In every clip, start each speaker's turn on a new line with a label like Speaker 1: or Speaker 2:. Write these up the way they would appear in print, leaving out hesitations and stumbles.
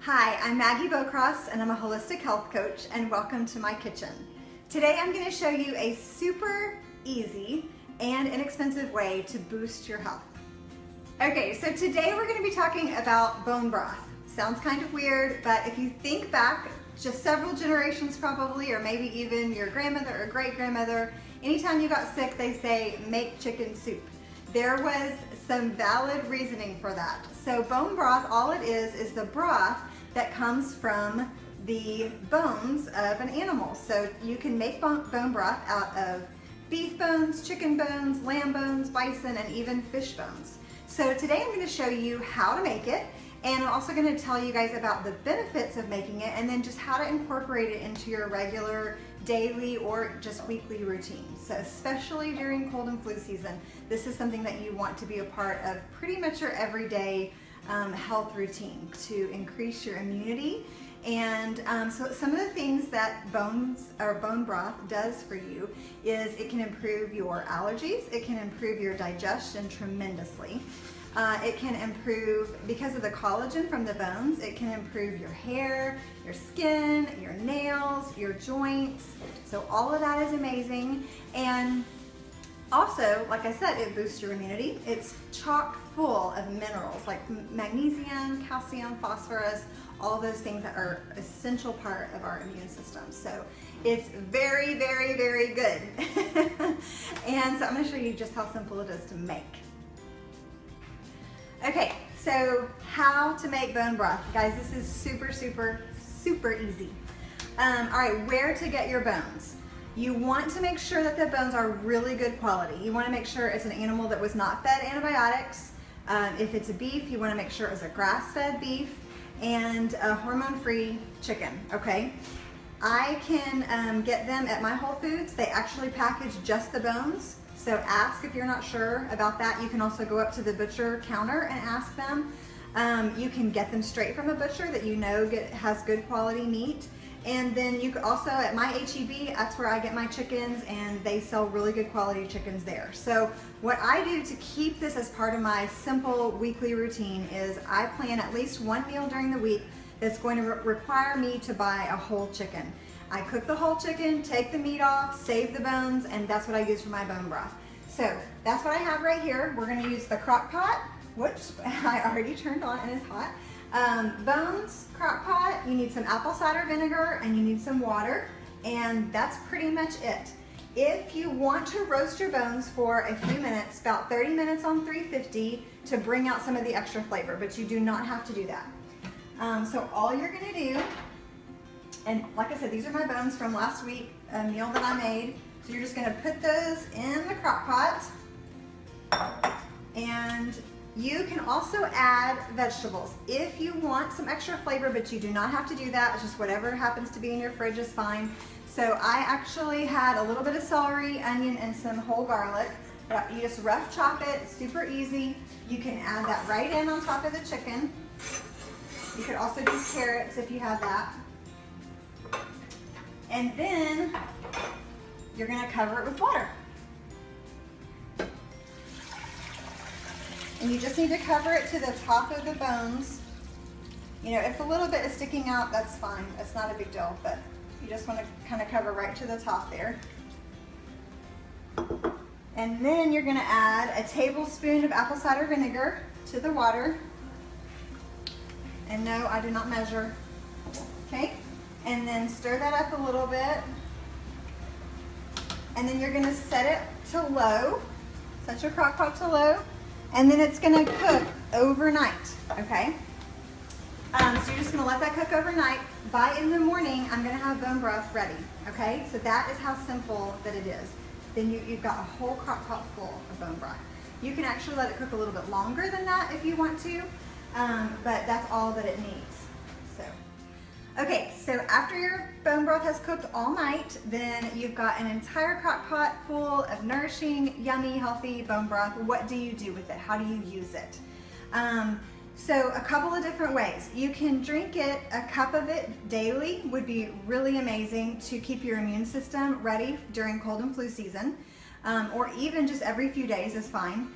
Speaker 1: Hi, I'm Maggie Bocross and I'm a holistic health coach, and welcome to my kitchen. Today I'm going to show you a super easy and inexpensive way to boost your health. Okay, so today we're going to be talking about bone broth. Sounds kind of weird, but if you think back just several generations probably, or maybe even your grandmother or great-grandmother, anytime you got sick they say make chicken soup. There was some valid reasoning for that. So bone broth, all it is the broth that comes from the bones of an animal. So you can make bone broth out of beef bones, chicken bones, lamb bones, bison, and even fish bones. So today I'm going to show you how to make it, and I'm also going to tell you guys about the benefits of making it, and then just how to incorporate it into your regular daily or just weekly routine. So especially during cold and flu season, this is something that you want to be a part of pretty much your everyday health routine to increase your immunity. And so some of the things that bone broth does for you is it can improve your allergies, it can improve your digestion tremendously. It can improve, because of the collagen from the bones, it can improve your hair, your skin, your nails, your joints. So all of that is amazing. And also, like I said, it boosts your immunity. It's chock full of minerals like magnesium, calcium, phosphorus, all those things that are an essential part of our immune system. So it's very, very, very good. And so I'm going to show you just how simple it is to make. Okay, so how to make bone broth. Guys, this is super, super, super easy. All right, where to get your bones? You want to make sure that the bones are really good quality. You want to make sure it's an animal that was not fed antibiotics. If it's a beef, you want to make sure it was a grass-fed beef and a hormone-free chicken, okay? I can get them at my Whole Foods. They actually package just the bones. So ask if you're not sure about that. You can also go up to the butcher counter and ask them. You can get them straight from a butcher that you know has good quality meat. And then you could also, at my HEB, that's where I get my chickens, and they sell really good quality chickens there. So what I do to keep this as part of my simple weekly routine is I plan at least one meal during the week that's going to require me to buy a whole chicken. I cook the whole chicken, take the meat off, save the bones, and that's what I use for my bone broth. So that's what I have right here. We're going to use the crock pot, which I already turned on and is hot. Bones, crock pot, you need some apple cider vinegar, and you need some water, and that's pretty much it. If you want to roast your bones for a few minutes, about 30 minutes on 350 to bring out some of the extra flavor, but you do not have to do that. So all you're going to do, and like I said, these are my bones from last week, a meal that I made. So you're just going to put those in the crock pot, and you can also add vegetables if you want some extra flavor, but you do not have to do that. It's just whatever happens to be in your fridge is fine. So I actually had a little bit of celery, onion, and some whole garlic. You just rough chop it, it's super easy. You can add that right in on top of the chicken. You could also do carrots if you have that. And then you're gonna cover it with water. And you just need to cover it to the top of the bones. You know, if a little bit is sticking out, that's fine. That's not a big deal, but you just want to kind of cover right to the top there. And then you're going to add a tablespoon of apple cider vinegar to the water. And no, I do not measure. Okay? And then stir that up a little bit. And then you're going to set it to low. Set your crock pot to low. And then it's gonna cook overnight, okay? So you're just gonna let that cook overnight. By in the morning, I'm gonna have bone broth ready, okay? So that is how simple that it is. Then you've got a whole crock pot full of bone broth. You can actually let it cook a little bit longer than that if you want to, but that's all that it needs. Okay, so after your bone broth has cooked all night, then you've got an entire crock pot full of nourishing, yummy, healthy bone broth. What do you do with it? How do you use it? So a couple of different ways. You can drink it, a cup of it daily would be really amazing to keep your immune system ready during cold and flu season, or even just every few days is fine.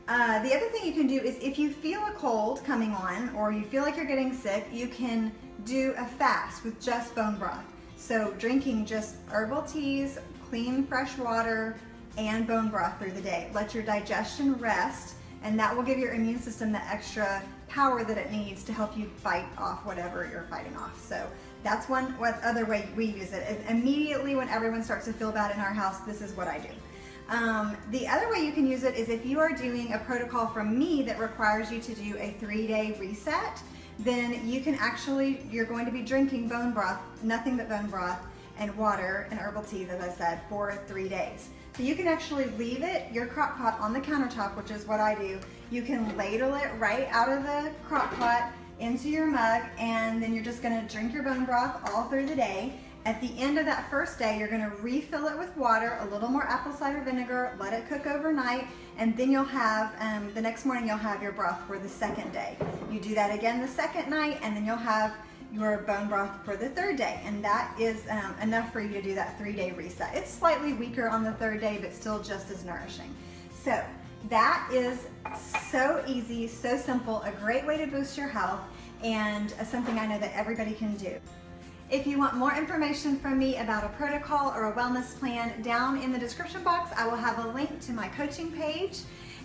Speaker 1: The other thing you can do is if you feel a cold coming on or you feel like you're getting sick, you can do a fast with just bone broth. So drinking just herbal teas, clean fresh water, and bone broth through the day. Let your digestion rest, and that will give your immune system the extra power that it needs to help you fight off whatever you're fighting off. So that's one other way we use it. Immediately when everyone starts to feel bad in our house, this is what I do. The other way you can use it is if you are doing a protocol from me that requires you to do a 3-day reset, then you can you're going to be drinking bone broth, nothing but bone broth and water and herbal teas, as I said, for 3 days. So you can actually leave your crock pot on the countertop, which is what I do. You can ladle it right out of the crock pot into your mug, and then you're just gonna drink your bone broth all through the day. At the end of that first day, you're gonna refill it with water, a little more apple cider vinegar, let it cook overnight, and then you'll have, the next morning you'll have your broth for the second day. You do that again the second night, and then you'll have your bone broth for the third day, and that is enough for you to do that 3-day reset. It's slightly weaker on the third day, but still just as nourishing. So that is so easy, so simple, a great way to boost your health, and something I know that everybody can do. If you want more information from me about a protocol or a wellness plan, down in the description box I will have a link to my coaching page.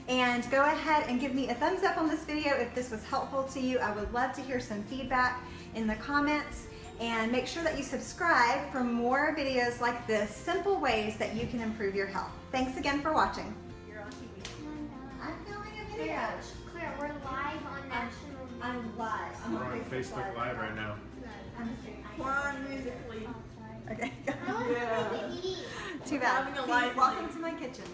Speaker 1: And go ahead and give me a thumbs up on this video if this was helpful to you. I would love to hear some feedback in the comments. And make sure that you subscribe for more videos like this, simple ways that you can improve your health. Thanks again for watching. You're on TV. I'm filming a video.
Speaker 2: Claire, we're live on national.
Speaker 1: I'm live. I'm
Speaker 3: We're on Facebook Live right now.
Speaker 1: I'm just kidding.
Speaker 4: We're on Musically.
Speaker 1: Okay.
Speaker 2: I want to eat.
Speaker 1: Too bad.
Speaker 4: Having a live
Speaker 1: Welcome to my kitchen.